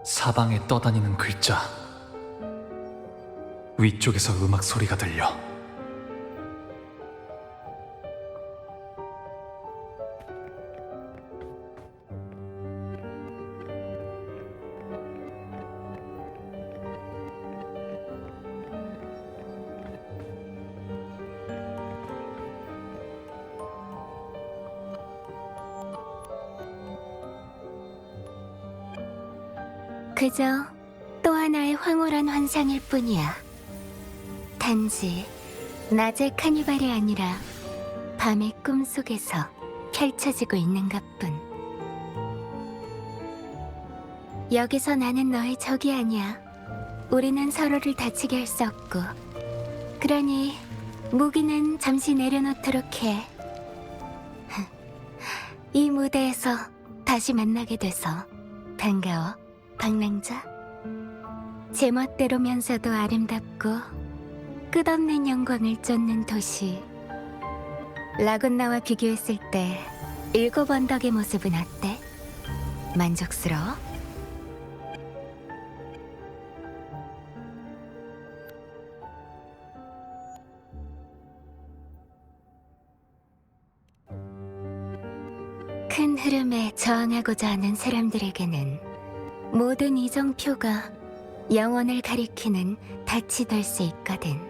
사방에 떠다니는 글자. 위쪽에서 음악 소리가 들려. 그저 또 하나의 황홀한 환상일 뿐이야. 단지 낮의 카니발이 아니라 밤의 꿈속에서 펼쳐지고 있는 것뿐. 여기서 나는 너의 적이 아니야. 우리는 서로를 다치게 할 수 없고, 그러니 무기는 잠시 내려놓도록 해. 이 무대에서 다시 만나게 돼서 반가워, 방랑자. 제멋대로면서도 아름답고 끝없는 영광을 쫓는 도시. 라군나와 비교했을 때 7 언덕의 모습은 어때? 만족스러워? 큰 흐름에 저항하고자 하는 사람들에게는 모든 이정표가 영혼을 가리키는 닻이 될 수 있거든.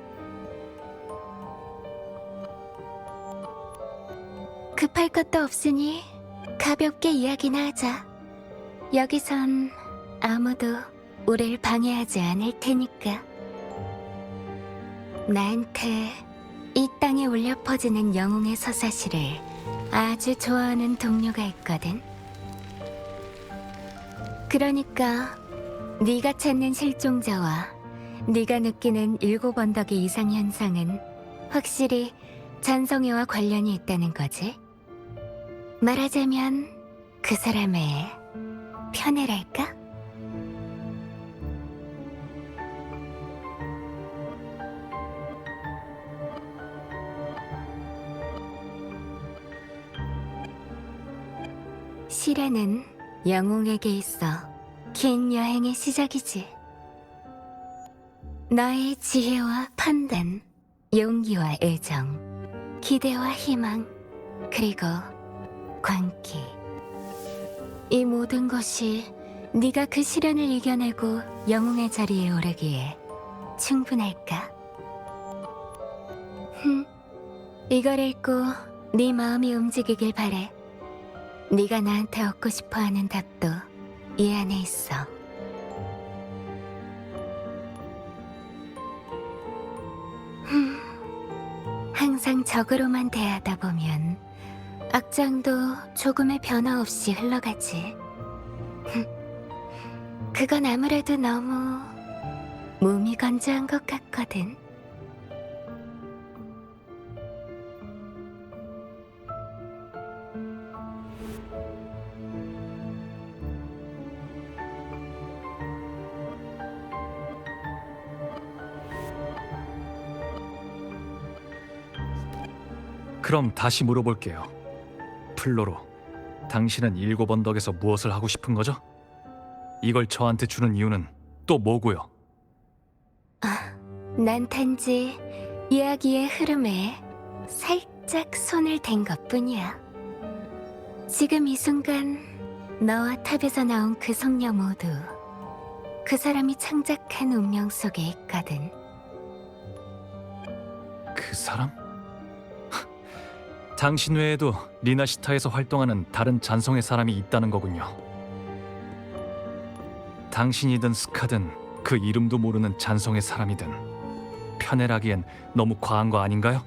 급할 것도 없으니 가볍게 이야기나 하자. 여기선 아무도 우리를 방해하지 않을 테니까. 나한테 이 땅에 울려 퍼지는 영웅의 서사시를 아주 좋아하는 동료가 있거든. 그러니까 네가 찾는 실종자와 네가 느끼는 7 언덕의 이상현상은 확실히 잔성애와 관련이 있다는 거지. 말하자면 그 사람의 편애랄까? 시련은 영웅에게 있어 긴 여행의 시작이지. 너의 지혜와 판단, 용기와 애정, 기대와 희망, 그리고 광기. 이 모든 것이 네가 그 시련을 이겨내고 영웅의 자리에 오르기에 충분할까? 이걸 읽고 네 마음이 움직이길 바래. 네가 나한테 얻고 싶어하는 답도 이 안에 있어. 항상 적으로만 대하다 보면 악장도 조금의 변화 없이 흘러가지. 그건 아무래도 너무 몸이 건조한 것 같거든. 그럼 다시 물어볼게요. 플로로, 당신은 7 언덕에서 무엇을 하고 싶은 거죠? 이걸 저한테 주는 이유는 또 뭐고요? 난 단지 이야기의 흐름에 살짝 손을 댄 것뿐이야. 지금 이 순간 너와 탑에서 나온 그 성녀 모두 그 사람이 창작한 운명 속에 있거든. 그 사람? 당신 외에도 리나시타에서 활동하는 다른 잔성의 사람이 있다는 거군요. 당신이든 스카든 그 이름도 모르는 잔성의 사람이든 편애라기엔 너무 과한 거 아닌가요?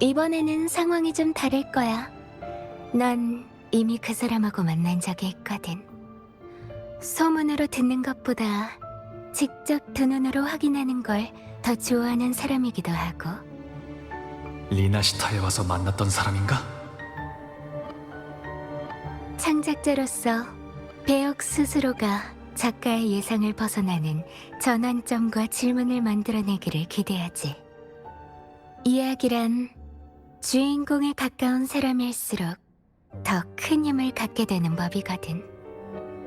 이번에는 상황이 좀 다를 거야. 난 이미 그 사람하고 만난 적이 있거든. 소문으로 듣는 것보다 직접 두 눈으로 확인하는 걸 더 좋아하는 사람이기도 하고. 리나시타에 와서 만났던 사람인가? 창작자로서 배역 스스로가 작가의 예상을 벗어나는 전환점과 질문을 만들어내기를 기대하지. 이야기란 주인공에 가까운 사람일수록 더 큰 힘을 갖게 되는 법이거든.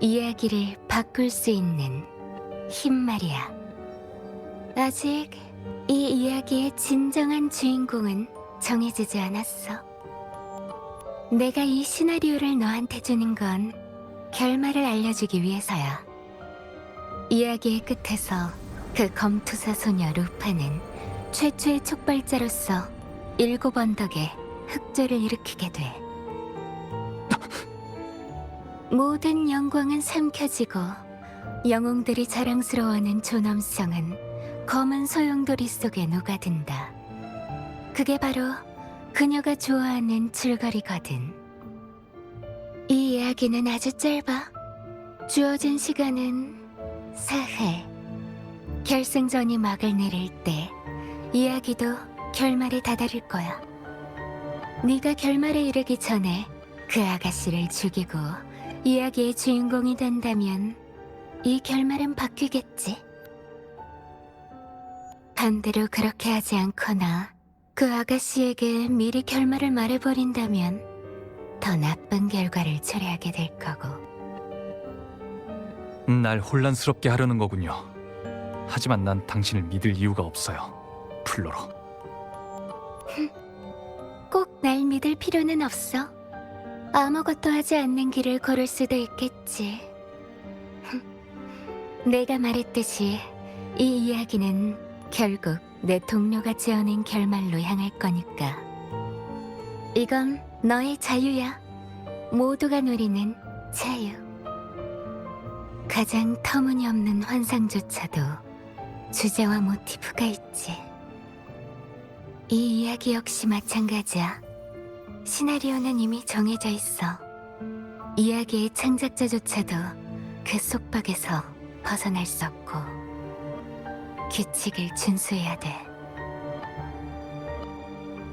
이야기를 바꿀 수 있는 힘 말이야. 아직 이 이야기의 진정한 주인공은 정해지지 않았어. 내가 이 시나리오를 너한테 주는 건 결말을 알려주기 위해서야. 이야기의 끝에서 그 검투사 소녀 루파는 최초의 촉발자로서 7 언덕에 흑조를 일으키게 돼. 모든 영광은 삼켜지고 영웅들이 자랑스러워하는 존엄성은 검은 소용돌이 속에 녹아든다. 그게 바로 그녀가 좋아하는 줄거리거든. 이 이야기는 아주 짧아. 주어진 시간은 4회. 결승전이 막을 내릴 때 이야기도 결말에 다다를 거야. 네가 결말에 이르기 전에 그 아가씨를 죽이고 이야기의 주인공이 된다면 이 결말은 바뀌겠지. 반대로 그렇게 하지 않거나 그 아가씨에게 미리 결말을 말해버린다면 더 나쁜 결과를 초래하게 될 거고. 날 혼란스럽게 하려는 거군요. 하지만 난 당신을 믿을 이유가 없어요. 플로로. 꼭 날 믿을 필요는 없어. 아무것도 하지 않는 길을 걸을 수도 있겠지. 내가 말했듯이 이 이야기는 결국 내 동료가 지어낸 결말로 향할 거니까. 이건 너의 자유야. 모두가 누리는 자유. 가장 터무니없는 환상조차도 주제와 모티프가 있지. 이 이야기 역시 마찬가지야. 시나리오는 이미 정해져 있어. 이야기의 창작자조차도 그 속박에서 벗어날 수 없고 규칙을 준수해야 돼.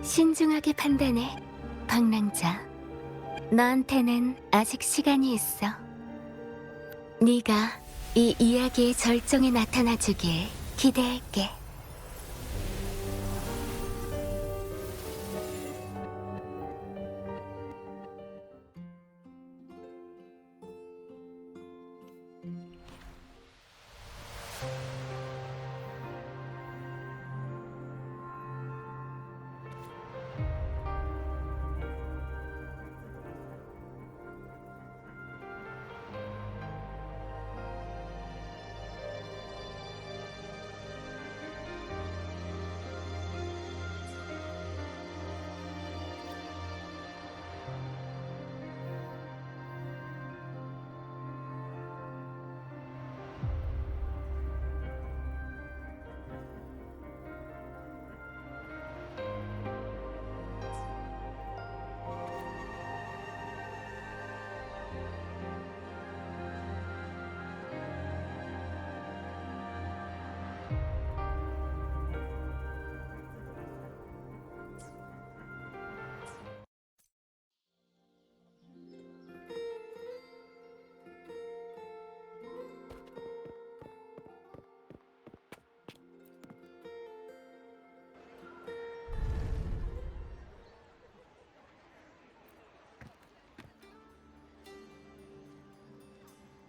신중하게 판단해, 방랑자. 너한테는 아직 시간이 있어. 네가 이 이야기의 절정에 나타나주길 기대할게.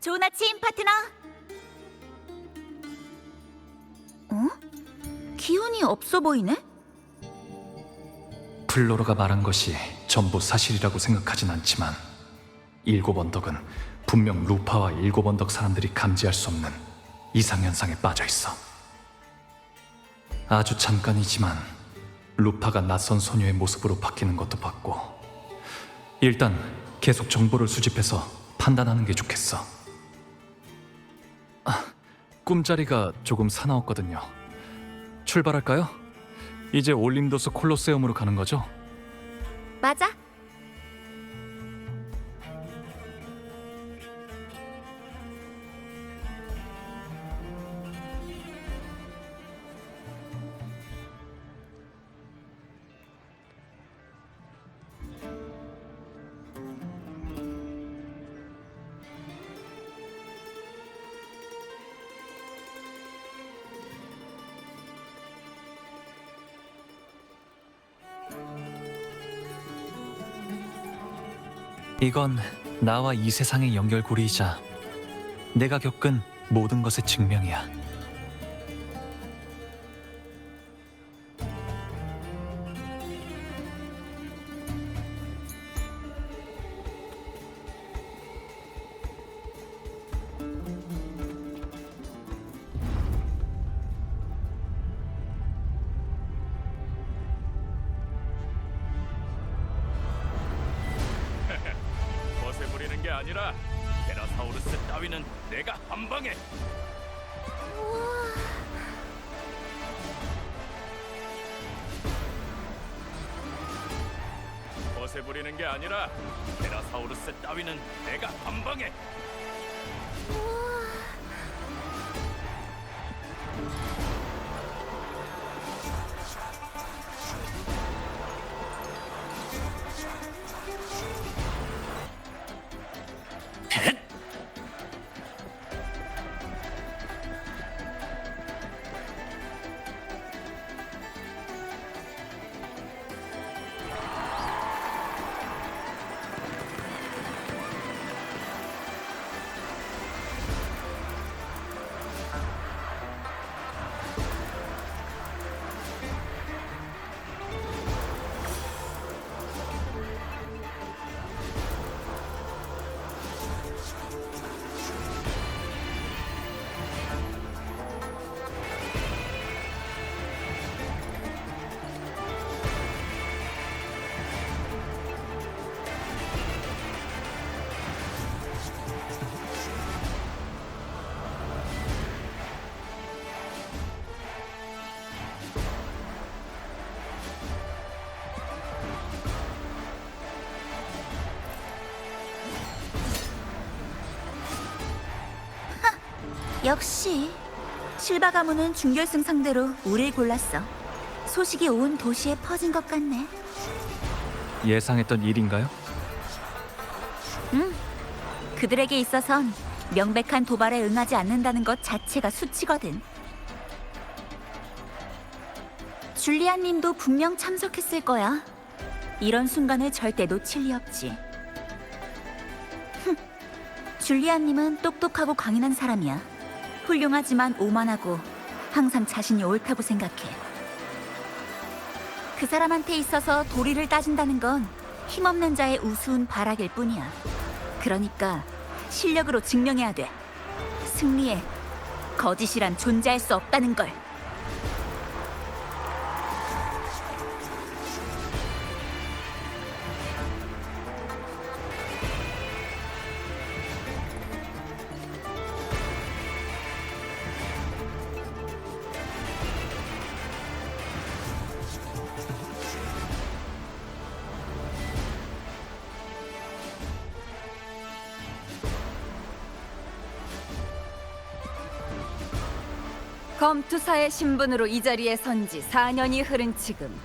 좋은 아침, 파트너. 어? 기운이 없어 보이네? 플로로가 말한 것이 전부 사실이라고 생각하진 않지만 7 언덕은 분명 루파와 7 언덕 사람들이 감지할 수 없는 이상현상에 빠져 있어. 아주 잠깐이지만 루파가 낯선 소녀의 모습으로 바뀌는 것도 봤고, 일단 계속 정보를 수집해서 판단하는 게 좋겠어. 꿈자리가 조금 사나웠거든요. 출발할까요? 이제 올림도스 콜로세움으로 가는 거죠? 맞아. 이건 나와 이 세상의 연결고리이자 내가 겪은 모든 것의 증명이야. 거세 부리는 게 아니라 테라사우루스 따위는 내가 한 방에. 거세 부리는 게 아니라 테라사우루스 따위는 내가 한 방에. 역시 실바 가문은 준결승 상대로 우릴 골랐어. 소식이 온 도시에 퍼진 것 같네. 예상했던 일인가요? 그들에게 있어선 명백한 도발에 응하지 않는다는 것 자체가 수치거든. 줄리안 님도 분명 참석했을 거야. 이런 순간을 절대 놓칠 리 없지. 줄리안 님은 똑똑하고 강인한 사람이야. 훌륭하지만 오만하고 항상 자신이 옳다고 생각해. 그 사람한테 있어서 도리를 따진다는 건 힘없는 자의 우스운 발악일 뿐이야. 그러니까 실력으로 증명해야 돼. 승리에 거짓이란 존재할 수 없다는 걸. 검투사의 신분으로 이 자리에 선 지 4년이 흐른 지금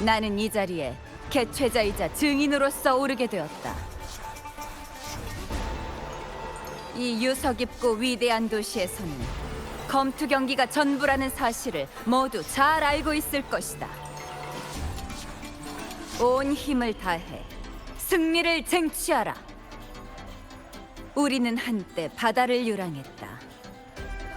나는 이 자리에 개최자이자 증인으로서 오르게 되었다. 이 유서 깊고 위대한 도시에서는 검투 경기가 전부라는 사실을 모두 잘 알고 있을 것이다. 온 힘을 다해 승리를 쟁취하라. 우리는 한때 바다를 유랑했다.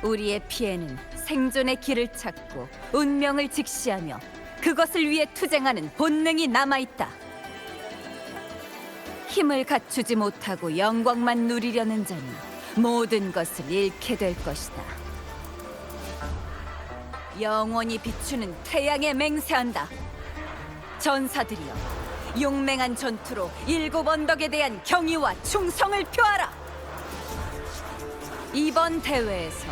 우리의 피에는 생존의 길을 찾고 운명을 직시하며 그것을 위해 투쟁하는 본능이 남아있다. 힘을 갖추지 못하고 영광만 누리려는 자는 모든 것을 잃게 될 것이다. 영원히 비추는 태양에 맹세한다. 전사들이여, 용맹한 전투로 7 언덕에 대한 경의와 충성을 표하라. 이번 대회에서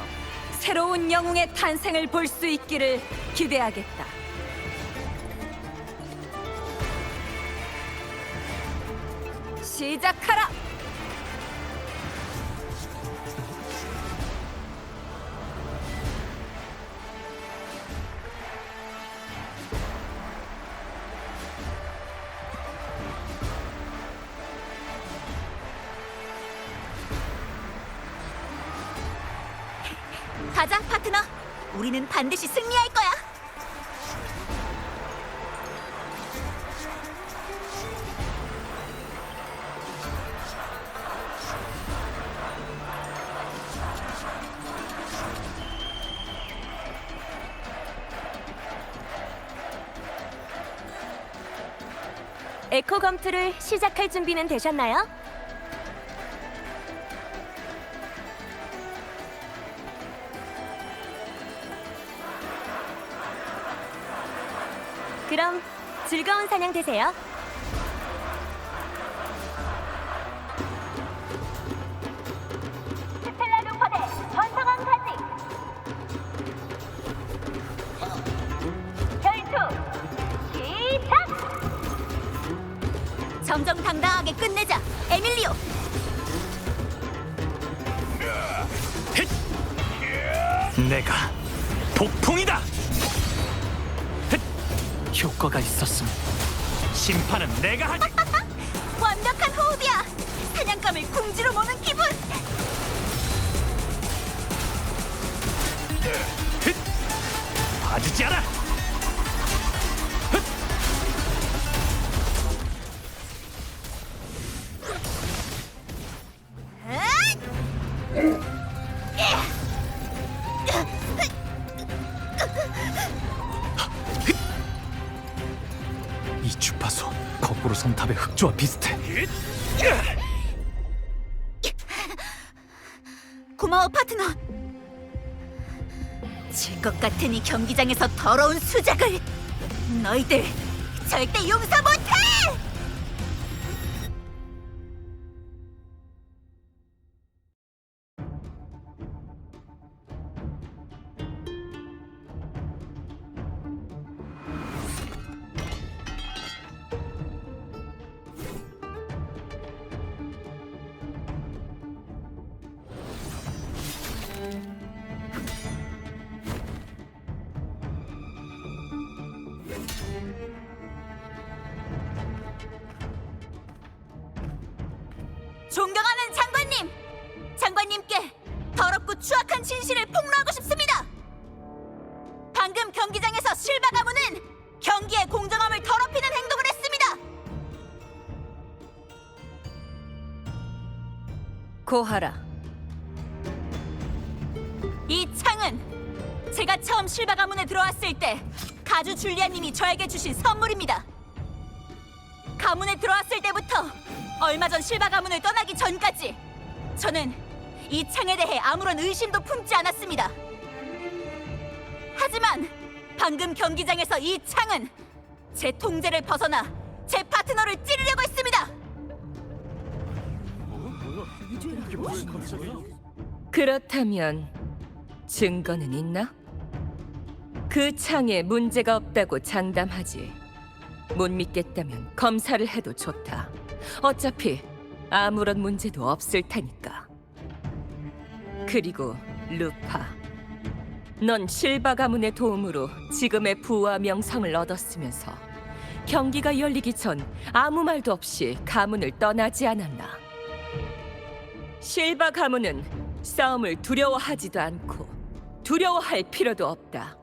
새로운 영웅의 탄생을 볼 수 있기를 기대하겠다. 시작하라! 가자, 파트너. 우리는 반드시 승리할 거야. 에코 검투를 시작할 준비는 되셨나요? 그럼 즐거운 사냥 되세요. 스텔라 루퍼대 전성한 가지. 결투 시작. 정정당당하게 끝내자, 에밀리오. 내가 폭풍이다. 헥! 효과가 있었음. 심판은 내가 하지. 완벽한 호흡이야. 사냥감을 궁지로 모는 기분. 봐주지 않아. 이 주파수 거꾸로 섬탑의 흑조와 비슷해. 고마워, 파트너. 질 것 같은 이 경기장에서 더러운 수작을 너희들 절대 용서 못해! 존경하는 장관님! 장관님께 더럽고 추악한 진실을 폭로하고 싶습니다! 방금 경기장에서 실바 가문은 경기의 공정함을 더럽히는 행동을 했습니다! 고하라. 이 창은 제가 처음 실바 가문에 들어왔을 때 가주 줄리아님이 저에게 주신 선물입니다. 가문에 들어왔을 때부터 얼마 전 실바 가문을 떠나기 전까지 저는 이 창에 대해 아무런 의심도 품지 않았습니다. 하지만 방금 경기장에서 이 창은 제 통제를 벗어나 제 파트너를 찌르려고 했습니다. 그렇다면 증거는 있나? 그 창에 문제가 없다고 장담하지. 못 믿겠다면 검사를 해도 좋다. 어차피 아무런 문제도 없을 테니까. 그리고 루파, 넌 실바 가문의 도움으로 지금의 부와 명성을 얻었으면서 경기가 열리기 전 아무 말도 없이 가문을 떠나지 않았나. 실바 가문은 싸움을 두려워하지도 않고 두려워할 필요도 없다.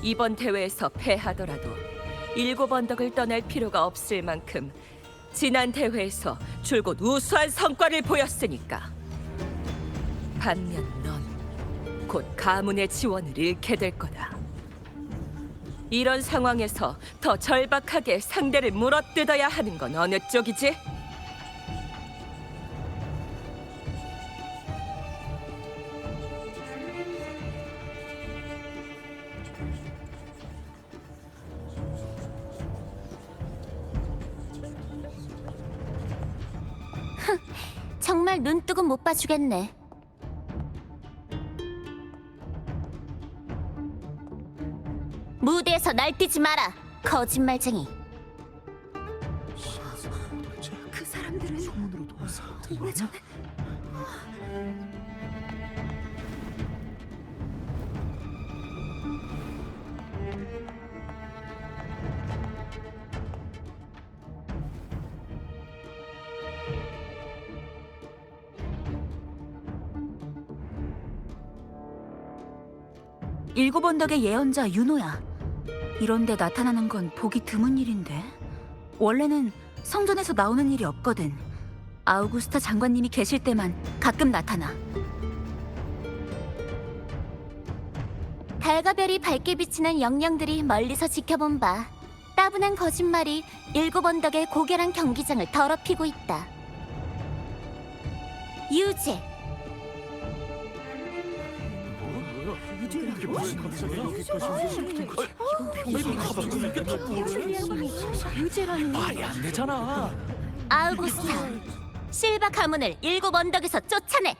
이번 대회에서 패하더라도 7 언덕을 떠날 필요가 없을 만큼 지난 대회에서 줄곧 우수한 성과를 보였으니까. 반면 넌 곧 가문의 지원을 잃게 될 거다. 이런 상황에서 더 절박하게 상대를 물어뜯어야 하는 건 어느 쪽이지? 정말 눈뜨고 못 봐주겠네. 무대에서 날뛰지 마라, 거짓말쟁이. 그 사람들은 왜 저래? 일곱 언덕의 예언자 윤호야. 이런데 나타나는 건 보기 드문 일인데. 원래는 성전에서 나오는 일이 없거든. 아우구스타 장관님이 계실 때만 가끔 나타나. 달과 별이 밝게 비치는 영령들이 멀리서 지켜본 바 따분한 거짓말이 일곱 언덕의 고결한 경기장을 더럽히고 있다. 유죄. 말이 안 되잖아. 아우구스타, 실바 가문을 일곱 언덕에서 쫓아내.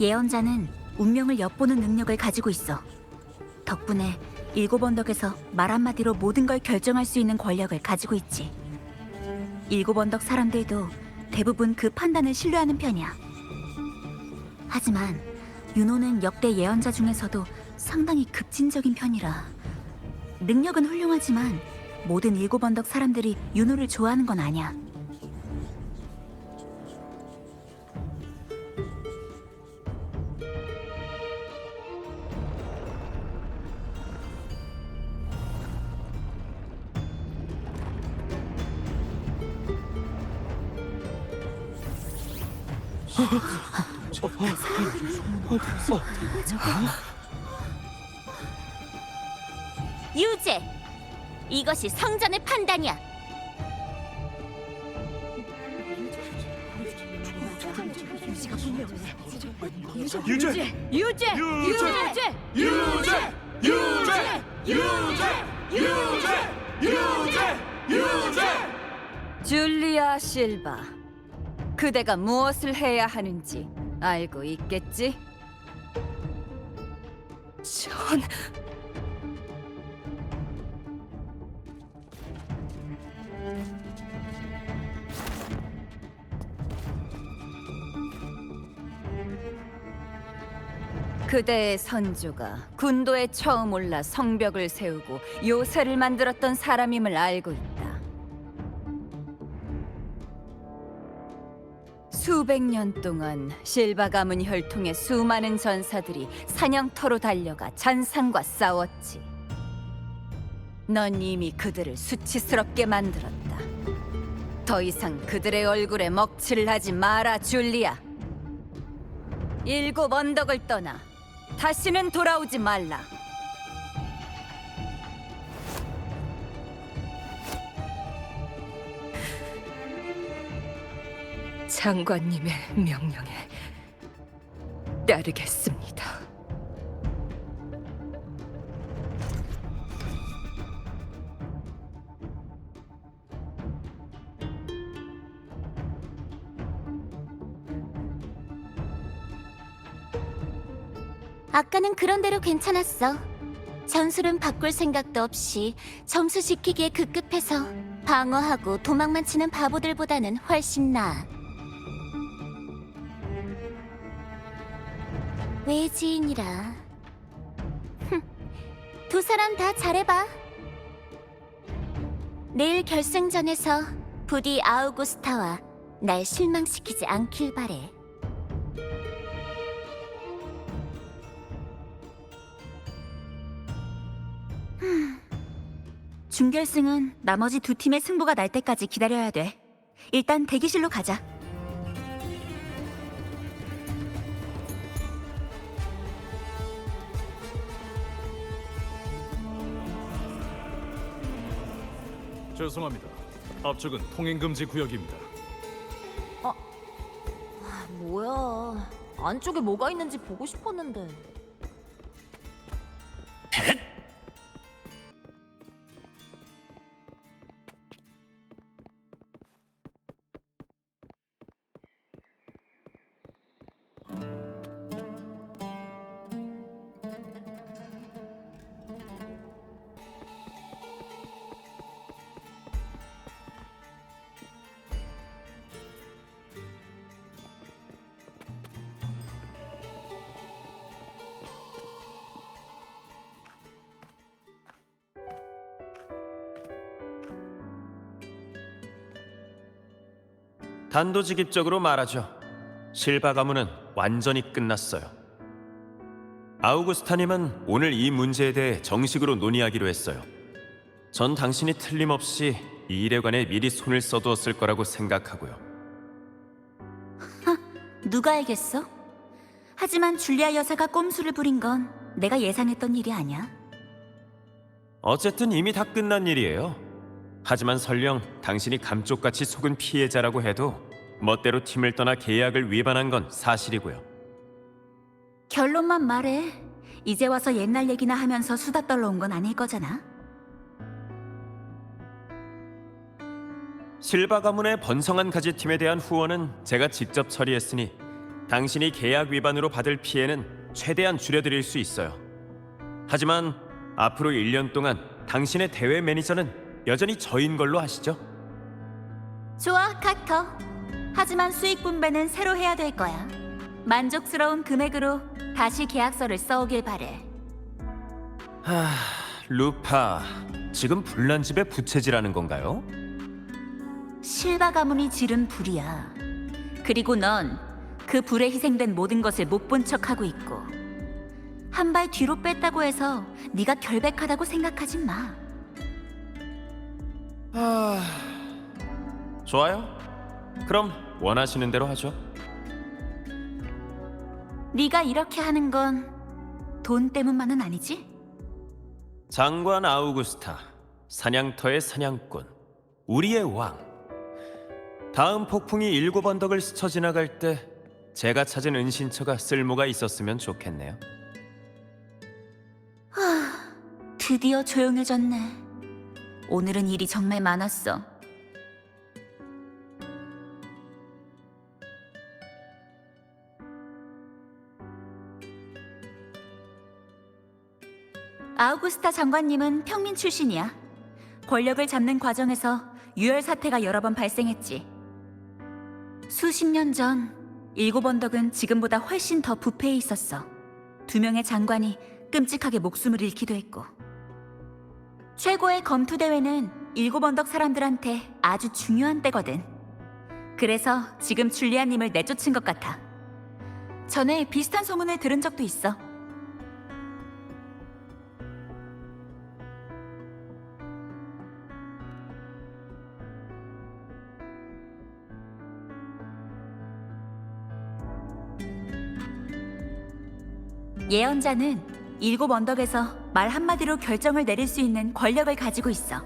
예언자는 운명을 엿보는 능력을 가지고 있어. 덕분에 일곱 언덕에서 말 한마디로 모든 걸 결정할 수 있는 권력을 가지고 있지. 일곱 언덕 사람들도 대부분 그 판단을 신뢰하는 편이야. 하지만 윤호는 역대 예언자 중에서도 상당히 급진적인 편이라 능력은 훌륭하지만 모든 일곱 언덕 사람들이 윤호를 좋아하는 건 아니야. 유죄. 이것이 성전의 판단이야. 줄리아 실바, 그대가 무엇을 해야 하는지 알고 있겠지? 전... 그대의 선조가 군도에 처음 올라 성벽을 세우고 요새를 만들었던 사람임을 알고 있다. 수백 년 동안 실바 가문 혈통의 수많은 전사들이 사냥터로 달려가 잔상과 싸웠지. 넌 이미 그들을 수치스럽게 만들었다. 더 이상 그들의 얼굴에 먹칠을 하지 마라, 줄리아. 일곱 언덕을 떠나 다시는 돌아오지 말라. 장관님의 명령에 따르겠습니다. 아까는 그런대로 괜찮았어. 전술은 바꿀 생각도 없이 점수 지키기에 급급해서 방어하고 도망만 치는 바보들보다는 훨씬 나아. 외지인이라. 두 사람 다 잘해봐. 내일 결승전에서 부디 아우구스타와 날 실망시키지 않길 바래. 준결승은 나머지 두 팀의 승부가 날 때까지 기다려야 돼. 일단 대기실로 가자. 죄송합니다. 앞쪽은 통행 금지 구역입니다. 뭐야? 안쪽에 뭐가 있는지 보고 싶었는데. 단도직입적으로 말하죠. 실바 가문은 완전히 끝났어요. 아우구스타님은 오늘 이 문제에 대해 정식으로 논의하기로 했어요. 전 당신이 틀림없이 이 일에 관해 미리 손을 써두었을 거라고 생각하고요. 누가 알겠어? 하지만 줄리아 여사가 꼼수를 부린 건 내가 예상했던 일이 아니야. 어쨌든 이미 다 끝난 일이에요. 하지만 설령 당신이 감쪽같이 속은 피해자라고 해도 멋대로 팀을 떠나 계약을 위반한 건 사실이고요. 결론만 말해. 이제 와서 옛날 얘기나 하면서 수다 떨러 온 건 아닐 거잖아. 실바 가문의 번성한 가지팀에 대한 후원은 제가 직접 처리했으니 당신이 계약 위반으로 받을 피해는 최대한 줄여드릴 수 있어요. 하지만 앞으로 1년 동안 당신의 대회 매니저는 여전히 저인 걸로 아시죠? 좋아, 카터. 하지만 수익 분배는 새로 해야 될 거야. 만족스러운 금액으로 다시 계약서를 써오길 바래. 루파, 지금 불난 집에 부채질하는 건가요? 실바 가문이 지른 불이야. 그리고 넌 그 불에 희생된 모든 것을 못 본 척하고 있고 한 발 뒤로 뺐다고 해서 네가 결백하다고 생각하지 마. 좋아요. 그럼 원하시는 대로 하죠. 네가 이렇게 하는 건 돈 때문만은 아니지? 장관 아우구스타, 사냥터의 사냥꾼, 우리의 왕. 다음 폭풍이 7언덕을 스쳐 지나갈 때 제가 찾은 은신처가 쓸모가 있었으면 좋겠네요. 드디어 조용해졌네. 오늘은 일이 정말 많았어. 아우구스타 장관님은 평민 출신이야. 권력을 잡는 과정에서 유혈 사태가 여러 번 발생했지. 수십 년 전 7언덕은 지금보다 훨씬 더 부패해 있었어. 2명의 장관이 끔찍하게 목숨을 잃기도 했고. 최고의 검투 대회는 7언덕 사람들한테 아주 중요한 때거든. 그래서 지금 줄리아님을 내쫓은 것 같아. 전에 비슷한 소문을 들은 적도 있어. 예언자는 7언덕에서 말 한마디로 결정을 내릴 수 있는 권력을 가지고 있어.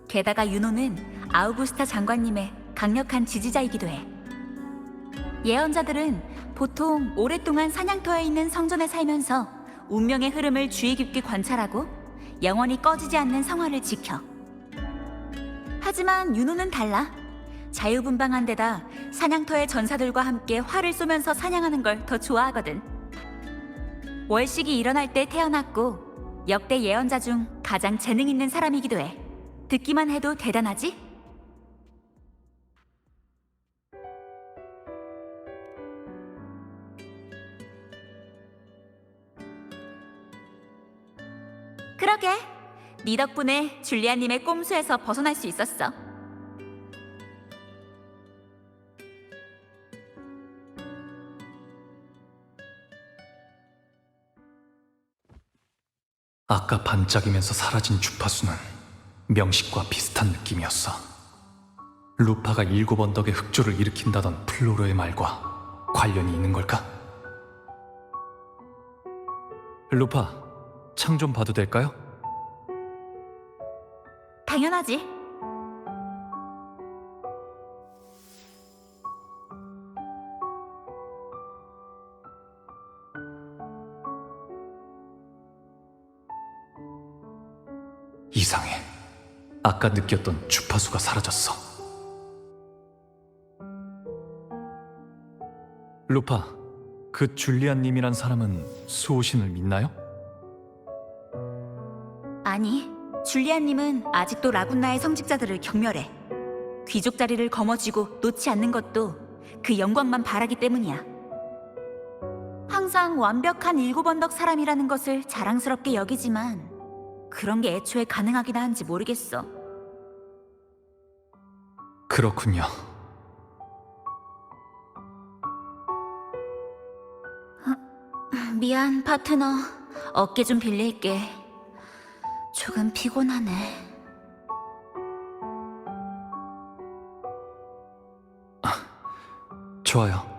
게다가 윤호는 아우구스타 장관님의 강력한 지지자이기도 해. 예언자들은 보통 오랫동안 사냥터에 있는 성전에 살면서 운명의 흐름을 주의 깊게 관찰하고 영원히 꺼지지 않는 성화를 지켜. 하지만 윤호는 달라. 자유분방한 데다 사냥터의 전사들과 함께 활을 쏘면서 사냥하는 걸 더 좋아하거든. 월식이 일어날 때 태어났고 역대 예언자 중 가장 재능 있는 사람이기도 해. 듣기만 해도 대단하지? 그러게. 네 덕분에 줄리아님의 꼼수에서 벗어날 수 있었어. 아까 반짝이면서 사라진 주파수는 명식과 비슷한 느낌이었어. 루파가 7언덕의 흑조를 일으킨다던 플로로의 말과 관련이 있는 걸까? 루파, 창 좀 봐도 될까요? 당연하지. 이상해. 아까 느꼈던 주파수가 사라졌어. 루파, 그 줄리안님이란 사람은 수호신을 믿나요? 아니, 줄리안님은 아직도 라군나의 성직자들을 경멸해. 귀족 자리를 거머쥐고 놓지 않는 것도 그 영광만 바라기 때문이야. 항상 완벽한 7언덕 사람이라는 것을 자랑스럽게 여기지만 그런 게 애초에 가능하긴 한지 모르겠어. 그렇군요. 미안, 파트너. 어깨 좀 빌릴게. 조금 피곤하네. 좋아요.